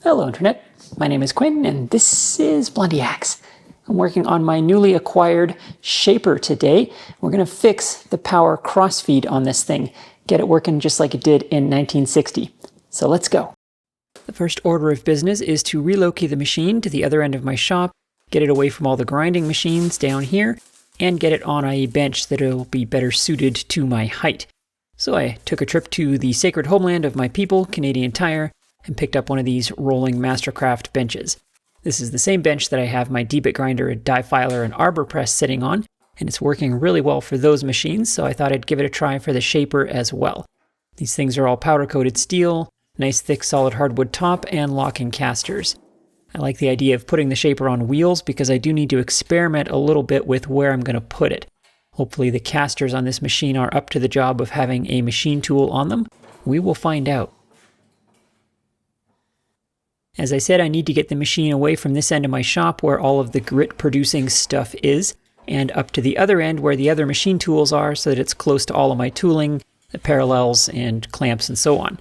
Hello Internet, my name is Quinn and this is Blondihacks. I'm working on my newly acquired shaper today. We're going to fix the power crossfeed on this thing, get it working just like it did in 1960. So let's go. The first order of business is to relocate the machine to the other end of my shop, get it away from all the grinding machines down here, and get it on a bench that will be better suited to my height. So I took a trip to the sacred homeland of my people, Canadian Tire, and picked up one of these rolling Mastercraft benches. This is the same bench that I have my D-bit grinder, die filer, and arbor press sitting on, and it's working really well for those machines, so I thought I'd give it a try for the shaper as well. These things are all powder-coated steel, nice thick solid hardwood top, and locking casters. I like the idea of putting the shaper on wheels because I do need to experiment a little bit with where I'm going to put it. Hopefully the casters on this machine are up to the job of having a machine tool on them. We will find out. As I said, I need to get the machine away from this end of my shop where all of the grit-producing stuff is, and up to the other end where the other machine tools are so that it's close to all of my tooling, the parallels and clamps and so on.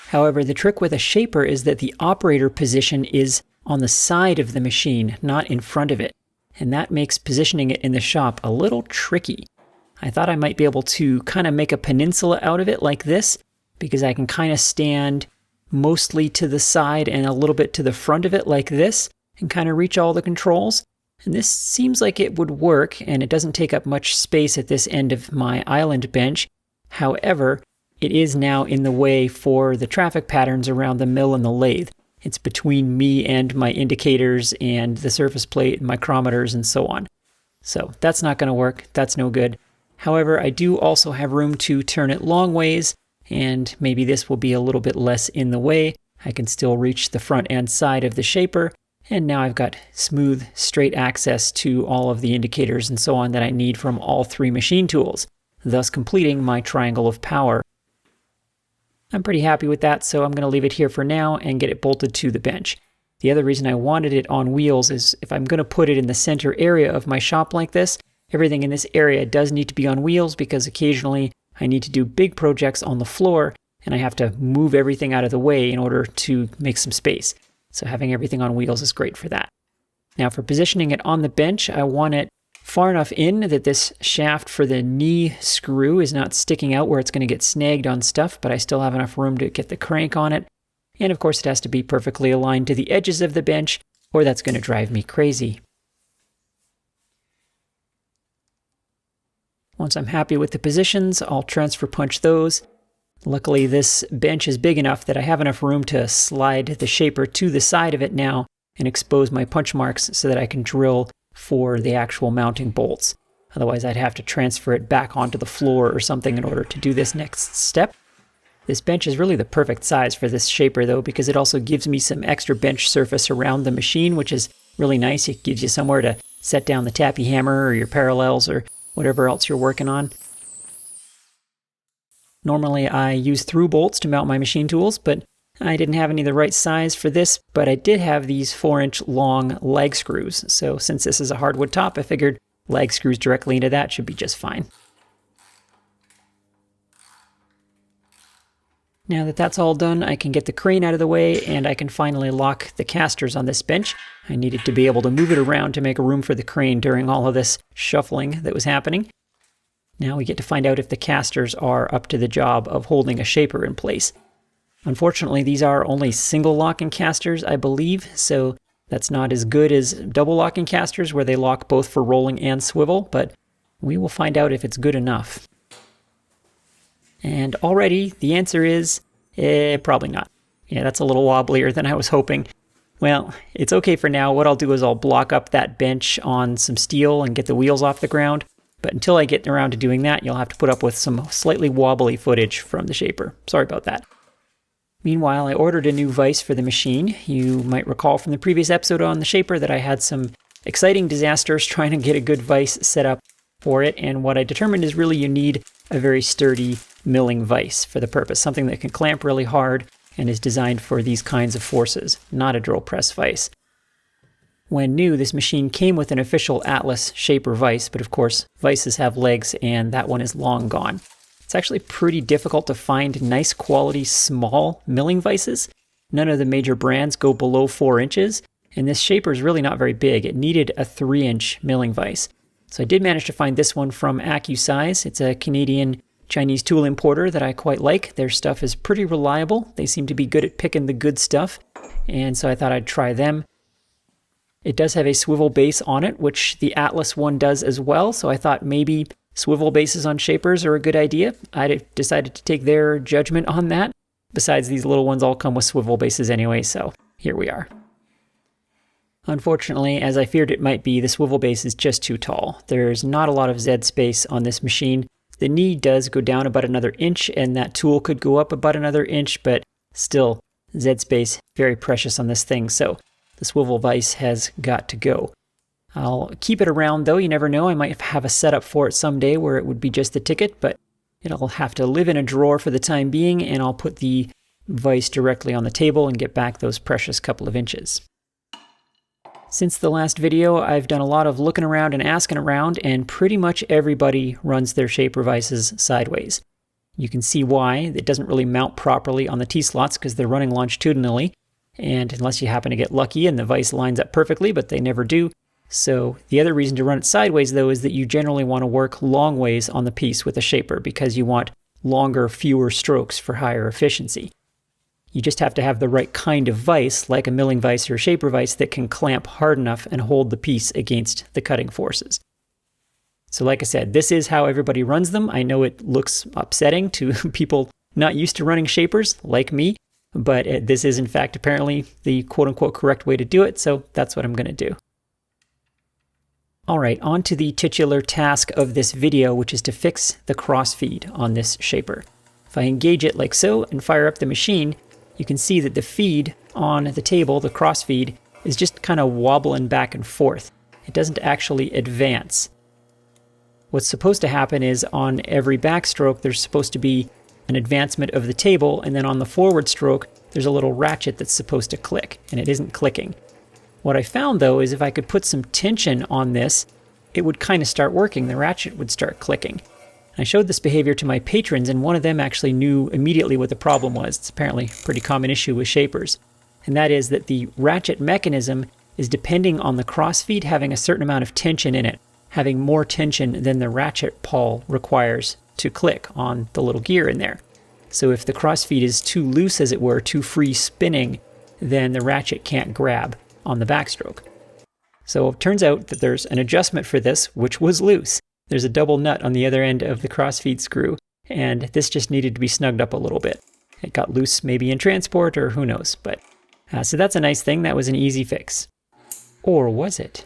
However, the trick with a shaper is that the operator position is on the side of the machine, not in front of it, and that makes positioning it in the shop a little tricky. I thought I might be able to kind of make a peninsula out of it like this, because I can kind of stand mostly to the side and a little bit to the front of it like this, and kind of reach all the controls. And this seems like it would work, and it doesn't take up much space at this end of my island bench. However, it is now in the way for the traffic patterns around the mill and the lathe. It's between me and my indicators and the surface plate and micrometers and so on. So that's not going to work. That's no good. However, I do also have room to turn it long ways, and maybe this will be a little bit less in the way. I can still reach the front and side of the shaper, and now I've got smooth, straight access to all of the indicators and so on that I need from all three machine tools, thus completing my triangle of power. I'm pretty happy with that, so I'm going to leave it here for now and get it bolted to the bench. The other reason I wanted it on wheels is if I'm going to put it in the center area of my shop like this, everything in this area does need to be on wheels because occasionally I need to do big projects on the floor and I have to move everything out of the way in order to make some space. So having everything on wheels is great for that. Now for positioning it on the bench, I want it far enough in that this shaft for the knee screw is not sticking out where it's going to get snagged on stuff, but I still have enough room to get the crank on it. And of course it has to be perfectly aligned to the edges of the bench, or that's going to drive me crazy. Once I'm happy with the positions, I'll transfer punch those. Luckily this bench is big enough that I have enough room to slide the shaper to the side of it now and expose my punch marks so that I can drill for the actual mounting bolts. Otherwise I'd have to transfer it back onto the floor or something in order to do this next step. This bench is really the perfect size for this shaper though, because it also gives me some extra bench surface around the machine, which is really nice. It gives you somewhere to set down the tappy hammer or your parallels or whatever else you're working on. Normally I use through bolts to mount my machine tools, but I didn't have any of the right size for this, but I did have these 4-inch long lag screws. So since this is a hardwood top, I figured lag screws directly into that should be just fine. Now that that's all done, I can get the crane out of the way and I can finally lock the casters on this bench. I needed to be able to move it around to make room for the crane during all of this shuffling that was happening. Now we get to find out if the casters are up to the job of holding a shaper in place. Unfortunately, these are only single locking casters, I believe, so that's not as good as double locking casters where they lock both for rolling and swivel, but we will find out if it's good enough. And already the answer is, probably not. Yeah, that's a little wobblier than I was hoping. Well, it's okay for now. What I'll do is I'll block up that bench on some steel and get the wheels off the ground. But until I get around to doing that, you'll have to put up with some slightly wobbly footage from the shaper. Sorry about that. Meanwhile, I ordered a new vise for the machine. You might recall from the previous episode on the shaper that I had some exciting disasters trying to get a good vise set up for it. And what I determined is really you need a very sturdy milling vise for the purpose. Something that can clamp really hard and is designed for these kinds of forces, not a drill press vise. When new, this machine came with an official Atlas shaper vise, but of course, vices have legs and that one is long gone. It's actually pretty difficult to find nice quality small milling vices. none of the major brands go below 4 inches, and this shaper is really not very big. It needed a 3-inch milling vise. So I did manage to find this one from AccuSize. It's a Canadian Chinese tool importer that I quite like. Their stuff is pretty reliable. They seem to be good at picking the good stuff, and so I thought I'd try them. It does have a swivel base on it, which the Atlas one does as well, so I thought maybe swivel bases on shapers are a good idea. I decided to take their judgment on that. Besides, these little ones all come with swivel bases anyway, so here we are. Unfortunately, as I feared it might be, the swivel base is just too tall. There's not a lot of Z space on this machine. The knee does go down about another inch, and that tool could go up about another inch, but still, Z space, very precious on this thing, so the swivel vise has got to go. I'll keep it around though, you never know, I might have a setup for it someday where it would be just the ticket, but it'll have to live in a drawer for the time being, and I'll put the vise directly on the table and get back those precious couple of inches. Since the last video, I've done a lot of looking around and asking around, and pretty much everybody runs their shaper vises sideways. You can see why. It doesn't really mount properly on the T-slots because they're running longitudinally, and unless you happen to get lucky and the vise lines up perfectly, but they never do. So the other reason to run it sideways though is that you generally want to work long ways on the piece with a shaper because you want longer, fewer strokes for higher efficiency. You just have to have the right kind of vise, like a milling vise or a shaper vise, that can clamp hard enough and hold the piece against the cutting forces. So like I said, this is how everybody runs them. I know it looks upsetting to people not used to running shapers, like me, but this is in fact apparently the quote-unquote correct way to do it, so that's what I'm going to do. Alright, on to the titular task of this video, which is to fix the crossfeed on this shaper. If I engage it like so and fire up the machine, you can see that the feed on the table, the crossfeed, is just kind of wobbling back and forth. It doesn't actually advance. What's supposed to happen is on every backstroke there's supposed to be an advancement of the table, and then on the forward stroke there's a little ratchet that's supposed to click, and it isn't clicking. What I found though is if I could put some tension on this, it would kind of start working. The ratchet would start clicking. I showed this behavior to my patrons, and one of them actually knew immediately what the problem was. It's apparently a pretty common issue with shapers. And that is that the ratchet mechanism is depending on the crossfeed having a certain amount of tension in it, having more tension than the ratchet pawl requires to click on the little gear in there. So if the crossfeed is too loose, as it were, too free spinning, then the ratchet can't grab on the backstroke. So it turns out that there's an adjustment for this, which was loose. There's a double nut on the other end of the crossfeed screw, and this just needed to be snugged up a little bit. It got loose maybe in transport, or who knows, but so that's a nice thing. That was an easy fix. Or was it?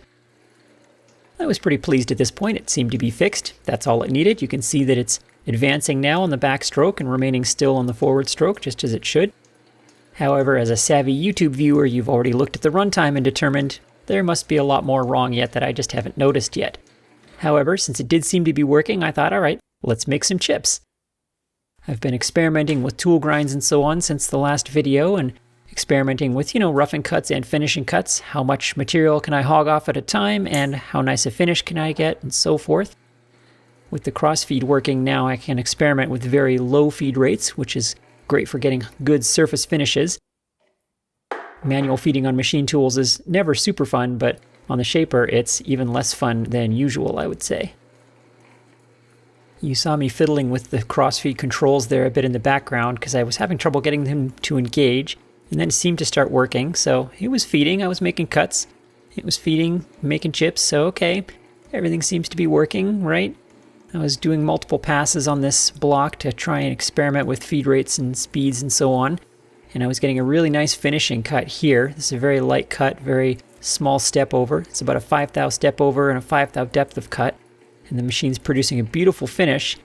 I was pretty pleased at this point. It seemed to be fixed. That's all it needed. You can see that it's advancing now on the backstroke and remaining still on the forward stroke, just as it should. However, as a savvy YouTube viewer, you've already looked at the runtime and determined there must be a lot more wrong yet that I just haven't noticed yet. However, since it did seem to be working, I thought, all right, let's make some chips. I've been experimenting with tool grinds and so on since the last video, and experimenting with, roughing cuts and finishing cuts. How much material can I hog off at a time, and how nice a finish can I get, and so forth. With the crossfeed working now, I can experiment with very low feed rates, which is great for getting good surface finishes. Manual feeding on machine tools is never super fun, but on the shaper, it's even less fun than usual, I would say. You saw me fiddling with the crossfeed controls there a bit in the background because I was having trouble getting them to engage, and then it seemed to start working. So it was feeding, I was making cuts. It was feeding, making chips, so okay, everything seems to be working, right? I was doing multiple passes on this block to try and experiment with feed rates and speeds and so on, and I was getting a really nice finishing cut here. This is a very light cut, very small step over. It's about a 5/1000 step over and a 5/1000 depth of cut, and the machine's producing a beautiful finish.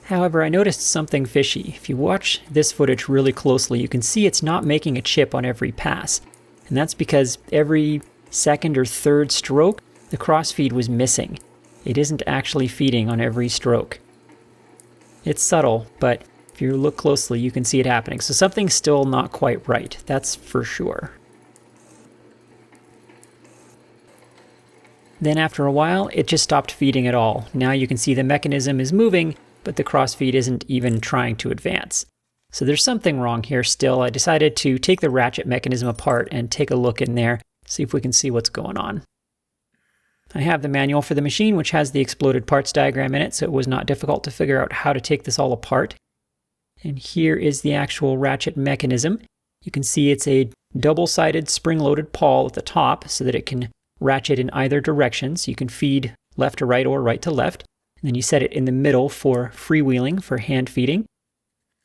However, I noticed something fishy. If you watch this footage really closely, you can see it's not making a chip on every pass, and that's because every second or third stroke, the crossfeed was missing. It isn't actually feeding on every stroke. It's subtle, but if you look closely, you can see it happening. So something's still not quite right, that's for sure. Then after a while, it just stopped feeding at all. Now you can see the mechanism is moving, but the crossfeed isn't even trying to advance. So there's something wrong here still. I decided to take the ratchet mechanism apart and take a look in there, see if we can see what's going on. I have the manual for the machine, which has the exploded parts diagram in it, so it was not difficult to figure out how to take this all apart. And here is the actual ratchet mechanism. You can see it's a double-sided spring-loaded pawl at the top so that it can ratchet in either direction. So you can feed left to right or right to left. And then you set it in the middle for freewheeling, for hand feeding.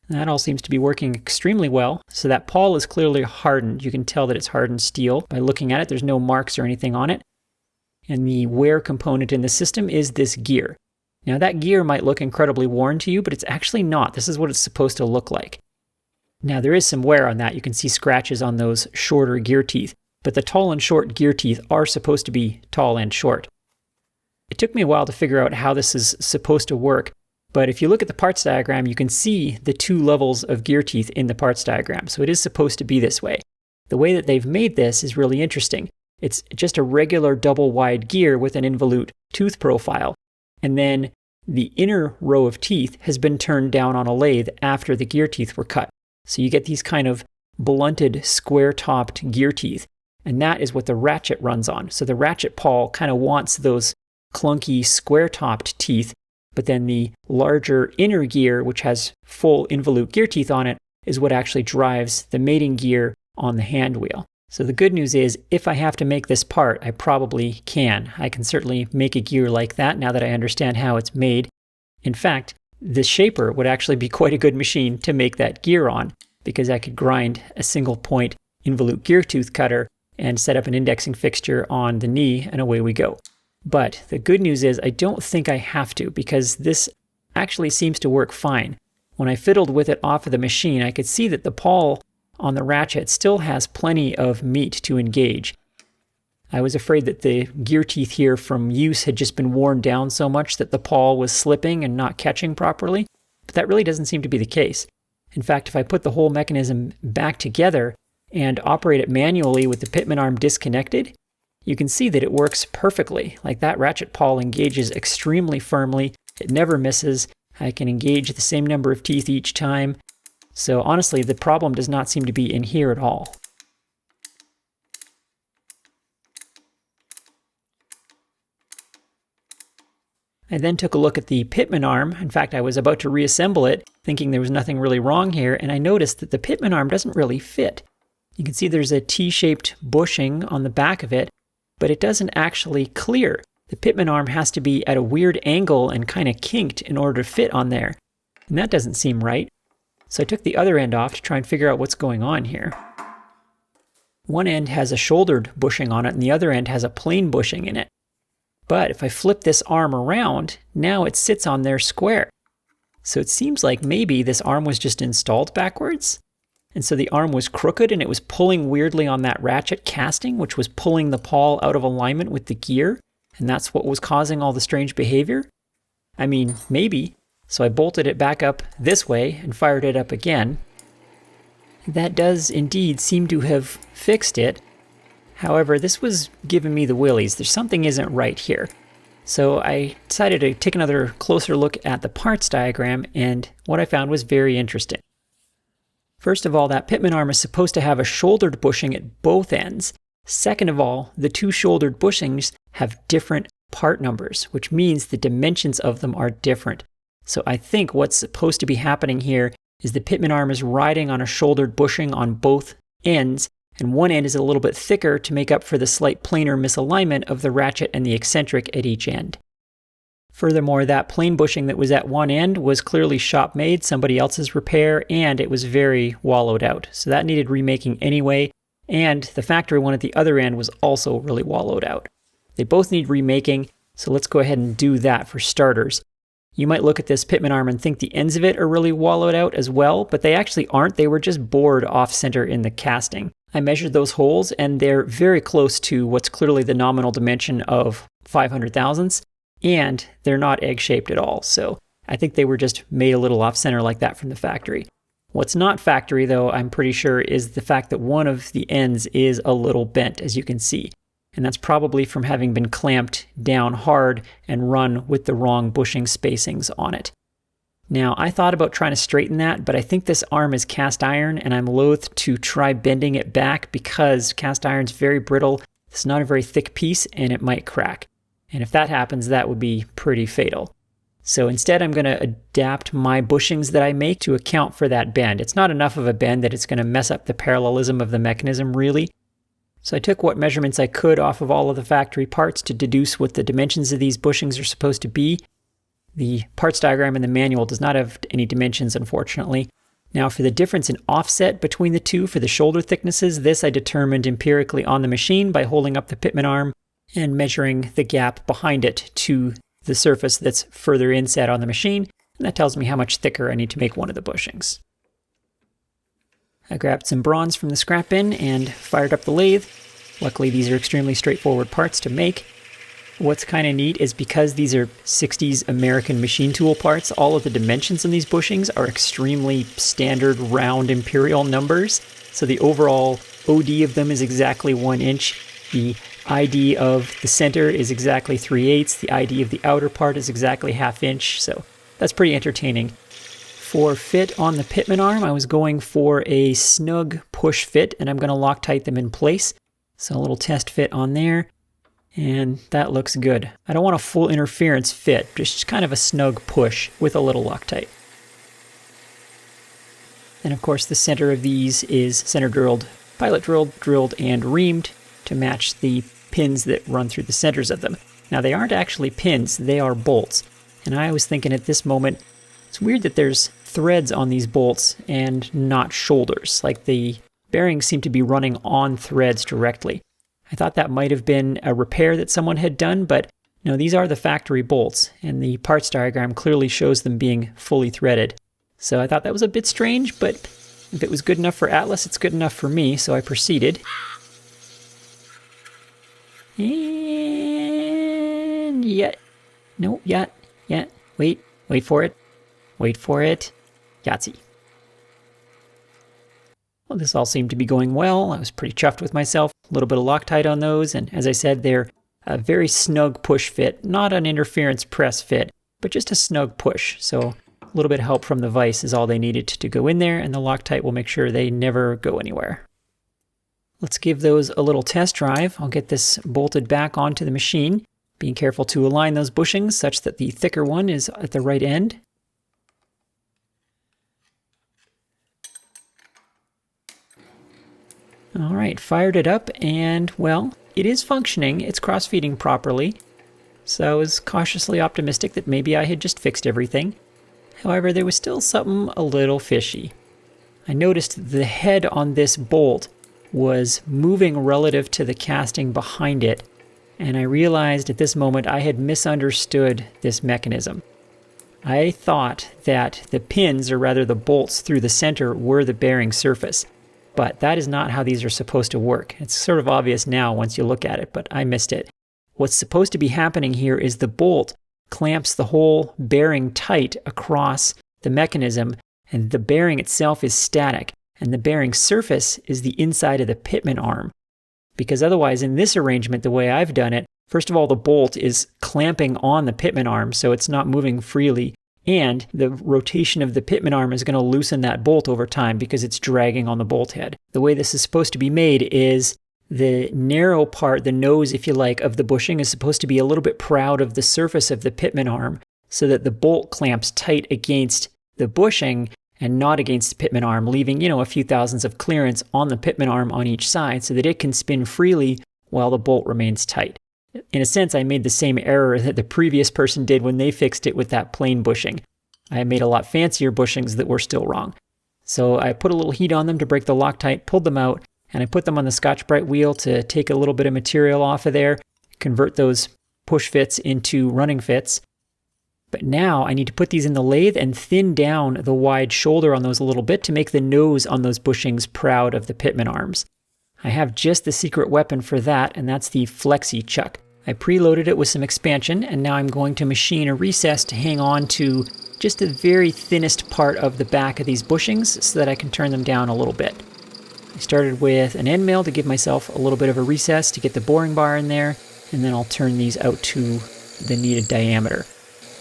And that all seems to be working extremely well. So that pawl is clearly hardened. You can tell that it's hardened steel by looking at it. There's no marks or anything on it. And the wear component in the system is this gear. Now that gear might look incredibly worn to you, but it's actually not. This is what it's supposed to look like. Now there is some wear on that. You can see scratches on those shorter gear teeth, but the tall and short gear teeth are supposed to be tall and short. It took me a while to figure out how this is supposed to work, but if you look at the parts diagram, you can see the two levels of gear teeth in the parts diagram, so it is supposed to be this way. The way that they've made this is really interesting. It's just a regular double-wide gear with an involute tooth profile, and then the inner row of teeth has been turned down on a lathe after the gear teeth were cut. So you get these kind of blunted, square-topped gear teeth, and that is what the ratchet runs on. So the ratchet pawl kind of wants those clunky, square-topped teeth, but then the larger inner gear, which has full involute gear teeth on it, is what actually drives the mating gear on the hand wheel. So the good news is, if I have to make this part, I probably can. I can certainly make a gear like that now that I understand how it's made. In fact, the shaper would actually be quite a good machine to make that gear on, because I could grind a single point involute gear tooth cutter and set up an indexing fixture on the knee, and away we go. But the good news is I don't think I have to, because this actually seems to work fine. When I fiddled with it off of the machine, I could see that the pawl on the ratchet still has plenty of meat to engage. I was afraid that the gear teeth here from use had just been worn down so much that the pawl was slipping and not catching properly, but that really doesn't seem to be the case. In fact, if I put the whole mechanism back together and operate it manually with the Pitman arm disconnected, you can see that it works perfectly. Like, that ratchet pawl engages extremely firmly, it never misses, I can engage the same number of teeth each time. So honestly, the problem does not seem to be in here at all. I then took a look at the Pitman arm. In fact, I was about to reassemble it, thinking there was nothing really wrong here, and I noticed that the Pitman arm doesn't really fit. You can see there's a T-shaped bushing on the back of it, but it doesn't actually clear. The Pitman arm has to be at a weird angle and kind of kinked in order to fit on there, and that doesn't seem right. So I took the other end off to try and figure out what's going on here. One end has a shouldered bushing on it, and the other end has a plain bushing in it. But if I flip this arm around, now it sits on there square. So it seems like maybe this arm was just installed backwards. And so the arm was crooked and it was pulling weirdly on that ratchet casting, which was pulling the pawl out of alignment with the gear. And that's what was causing all the strange behavior. I mean, maybe. So I bolted it back up this way and fired it up again. That does indeed seem to have fixed it. However, this was giving me the willies. There's something isn't right here. So I decided to take another closer look at the parts diagram, and what I found was very interesting. First of all, that Pitman arm is supposed to have a shouldered bushing at both ends. Second of all, the two shouldered bushings have different part numbers, which means the dimensions of them are different. So I think what's supposed to be happening here is the Pitman arm is riding on a shouldered bushing on both ends, and one end is a little bit thicker to make up for the slight planar misalignment of the ratchet and the eccentric at each end. Furthermore, that plain bushing that was at one end was clearly shop-made, somebody else's repair, and it was very wallowed out. So that needed remaking anyway, and the factory one at the other end was also really wallowed out. They both need remaking, so let's go ahead and do that for starters. You might look at this Pitman arm and think the ends of it are really wallowed out as well, but they actually aren't. They were just bored off-center in the casting. I measured those holes, and they're very close to what's clearly the nominal dimension of 500 thousandths, and they're not egg-shaped at all. So I think they were just made a little off-center like that from the factory. What's not factory, though, I'm pretty sure, is the fact that one of the ends is a little bent, as you can see. And that's probably from having been clamped down hard and run with the wrong bushing spacings on it. Now, I thought about trying to straighten that, but I think this arm is cast iron, and I'm loath to try bending it back because cast iron's very brittle. It's not a very thick piece, and it might crack. And if that happens, that would be pretty fatal. So instead, I'm going to adapt my bushings that I make to account for that bend. It's not enough of a bend that it's going to mess up the parallelism of the mechanism, really. So I took what measurements I could off of all of the factory parts to deduce what the dimensions of these bushings are supposed to be. The parts diagram in the manual does not have any dimensions, unfortunately. Now, for the difference in offset between the two for the shoulder thicknesses, this I determined empirically on the machine by holding up the Pitman arm and measuring the gap behind it to the surface that's further inset on the machine, and that tells me how much thicker I need to make one of the bushings. I grabbed some bronze from the scrap bin and fired up the lathe. Luckily, these are extremely straightforward parts to make. What's kind of neat is because these are 60s American machine tool parts, all of the dimensions in these bushings are extremely standard round imperial numbers. So the overall OD of them is exactly 1 inch. The ID of the center is exactly 3/8. The ID of the outer part is exactly 1/2 inch. So that's pretty entertaining. For fit on the Pitman arm, I was going for a snug push fit, and I'm going to Loctite them in place. So a little test fit on there, and that looks good. I don't want a full interference fit, just kind of a snug push with a little Loctite. And of course the center of these is center drilled, pilot drilled, and reamed to match the pins that run through the centers of them. Now they aren't actually pins, they are bolts. And I was thinking at this moment, it's weird that there's threads on these bolts and not shoulders, like the bearings seem to be running on threads directly. I thought that might have been a repair that someone had done, but no, these are the factory bolts, and the parts diagram clearly shows them being fully threaded. So I thought that was a bit strange, but if it was good enough for Atlas, it's good enough for me, so I proceeded. And yet, no, yet, wait for it, Yahtzee. Well, this all seemed to be going well. I was pretty chuffed with myself. A little bit of Loctite on those, and as I said, they're a very snug push fit, not an interference press fit, but just a snug push. So a little bit of help from the vise is all they needed to go in there, and the Loctite will make sure they never go anywhere. Let's give those a little test drive. I'll get this bolted back onto the machine, being careful to align those bushings such that the thicker one is at the right end. All right, fired it up, and well, it is functioning. It's cross-feeding properly. So I was cautiously optimistic that maybe I had just fixed everything. However, there was still something a little fishy. I noticed the head on this bolt was moving relative to the casting behind it, and I realized at this moment I had misunderstood this mechanism. I thought that the pins, or rather the bolts through the center, were the bearing surface. But that is not how these are supposed to work. It's sort of obvious now once you look at it, but I missed it. What's supposed to be happening here is the bolt clamps the whole bearing tight across the mechanism, and the bearing itself is static, and the bearing surface is the inside of the Pitman arm. Because otherwise, in this arrangement, the way I've done it, first of all, the bolt is clamping on the Pitman arm, so it's not moving freely. And the rotation of the Pitman arm is going to loosen that bolt over time because it's dragging on the bolt head. The way this is supposed to be made is the narrow part, the nose, if you like, of the bushing is supposed to be a little bit proud of the surface of the Pitman arm so that the bolt clamps tight against the bushing and not against the Pitman arm, leaving, a few thousandths of clearance on the Pitman arm on each side so that it can spin freely while the bolt remains tight. In a sense, I made the same error that the previous person did when they fixed it with that plain bushing. I made a lot fancier bushings that were still wrong. So I put a little heat on them to break the Loctite, pulled them out, and I put them on the Scotch-Brite wheel to take a little bit of material off of there, convert those push fits into running fits. But now I need to put these in the lathe and thin down the wide shoulder on those a little bit to make the nose on those bushings proud of the Pitman arms. I have just the secret weapon for that, and that's the Flexi Chuck. I preloaded it with some expansion, and now I'm going to machine a recess to hang on to just the very thinnest part of the back of these bushings so that I can turn them down a little bit. I started with an end mill to give myself a little bit of a recess to get the boring bar in there, and then I'll turn these out to the needed diameter.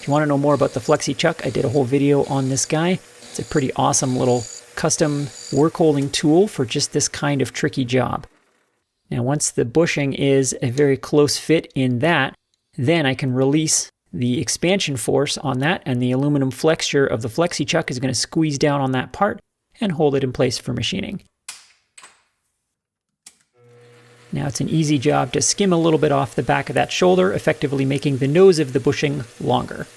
If you want to know more about the Flexi Chuck, I did a whole video on this guy. It's a pretty awesome little custom work holding tool for just this kind of tricky job. Now once the bushing is a very close fit in that, then I can release the expansion force on that, and the aluminum flexure of the Flexi Chuck is going to squeeze down on that part and hold it in place for machining. Now it's an easy job to skim a little bit off the back of that shoulder, effectively making the nose of the bushing longer.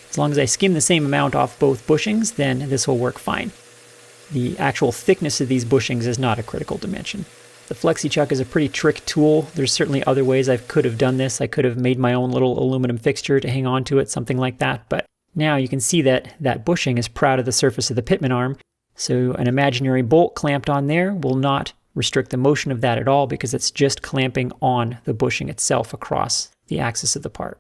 As long as I skim the same amount off both bushings, then this will work fine. The actual thickness of these bushings is not a critical dimension. The Flexi Chuck is a pretty trick tool. There's certainly other ways I could have done this. I could have made my own little aluminum fixture to hang on to it, something like that. But now you can see that that bushing is proud of the surface of the Pitman arm. So an imaginary bolt clamped on there will not restrict the motion of that at all, because it's just clamping on the bushing itself across the axis of the part.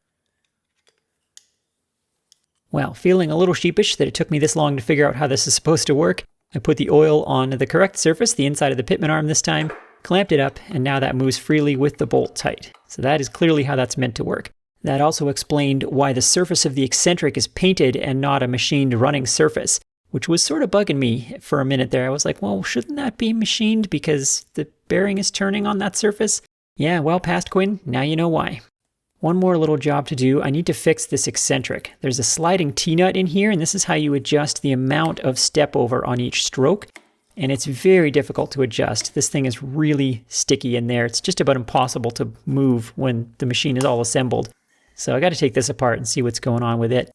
Well, feeling a little sheepish that it took me this long to figure out how this is supposed to work, I put the oil on the correct surface, the inside of the Pitman arm this time, clamped it up, and now that moves freely with the bolt tight. So that is clearly how that's meant to work. That also explained why the surface of the eccentric is painted and not a machined running surface, which was sort of bugging me for a minute there. I was like, well, shouldn't that be machined because the bearing is turning on that surface? Yeah, well past Quinn, now you know why. One more little job to do. I need to fix this eccentric. There's a sliding T-nut in here, and this is how you adjust the amount of step over on each stroke. And it's very difficult to adjust. This thing is really sticky in there. It's just about impossible to move when the machine is all assembled. So I got to take this apart and see what's going on with it.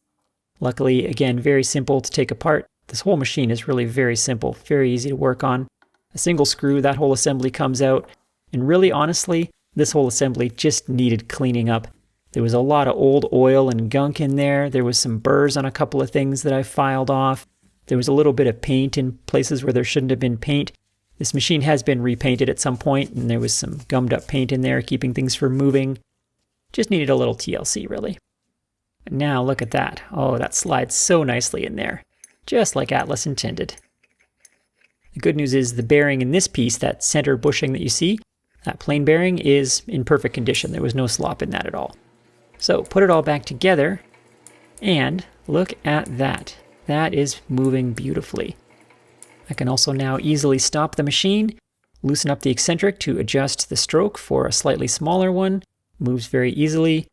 Luckily, again, very simple to take apart. This whole machine is really very simple, very easy to work on. A single screw, that whole assembly comes out. And really, honestly, this whole assembly just needed cleaning up. There was a lot of old oil and gunk in there. There was some burrs on a couple of things that I filed off. There was a little bit of paint in places where there shouldn't have been paint. This machine has been repainted at some point, and there was some gummed up paint in there keeping things from moving. Just needed a little TLC, really. And now look at that. Oh, that slides so nicely in there. Just like Atlas intended. The good news is the bearing in this piece, that center bushing that you see, that plain bearing is in perfect condition. There was no slop in that at all. So put it all back together, and look at that. That is moving beautifully. I can also now easily stop the machine, loosen up the eccentric to adjust the stroke for a slightly smaller one. Moves very easily.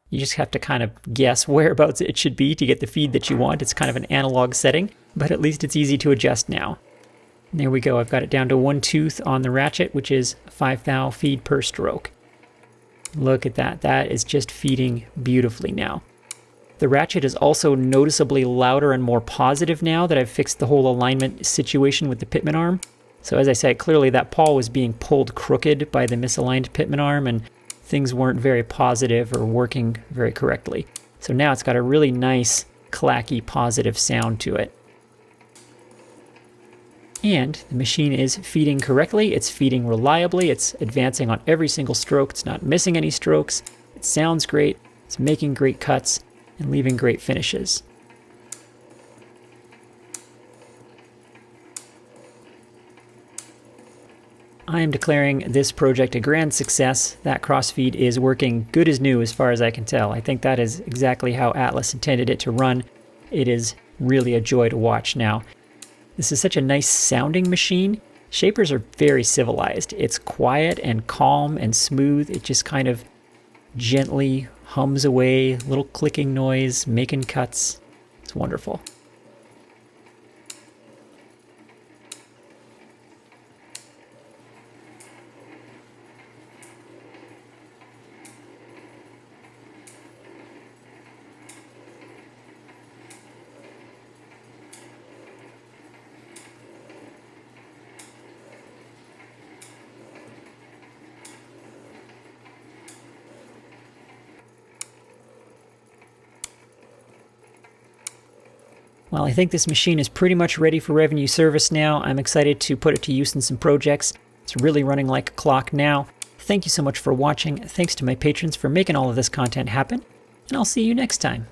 You just have to kind of guess whereabouts it should be to get the feed that you want. It's kind of an analog setting, but at least it's easy to adjust now. And there we go. I've got it down to 1 tooth on the ratchet, which is 5 thou feed per stroke. Look at that. That is just feeding beautifully now. The ratchet is also noticeably louder and more positive now that I've fixed the whole alignment situation with the Pitman arm. So as I said, clearly that pawl was being pulled crooked by the misaligned Pitman arm, and things weren't very positive or working very correctly. So now it's got a really nice, clacky, positive sound to it. And the machine is feeding correctly, it's feeding reliably, it's advancing on every single stroke, it's not missing any strokes, it sounds great, it's making great cuts, and leaving great finishes. I am declaring this project a grand success. That crossfeed is working good as new as far as I can tell. I think that is exactly how Atlas intended it to run. It is really a joy to watch now. This is such a nice sounding machine. Shapers are very civilized. It's quiet and calm and smooth. It just kind of gently hums away, little clicking noise, making cuts. It's wonderful. Well, I think this machine is pretty much ready for revenue service now. I'm excited to put it to use in some projects. It's really running like a clock now. Thank you so much for watching. Thanks to my patrons for making all of this content happen, and I'll see you next time.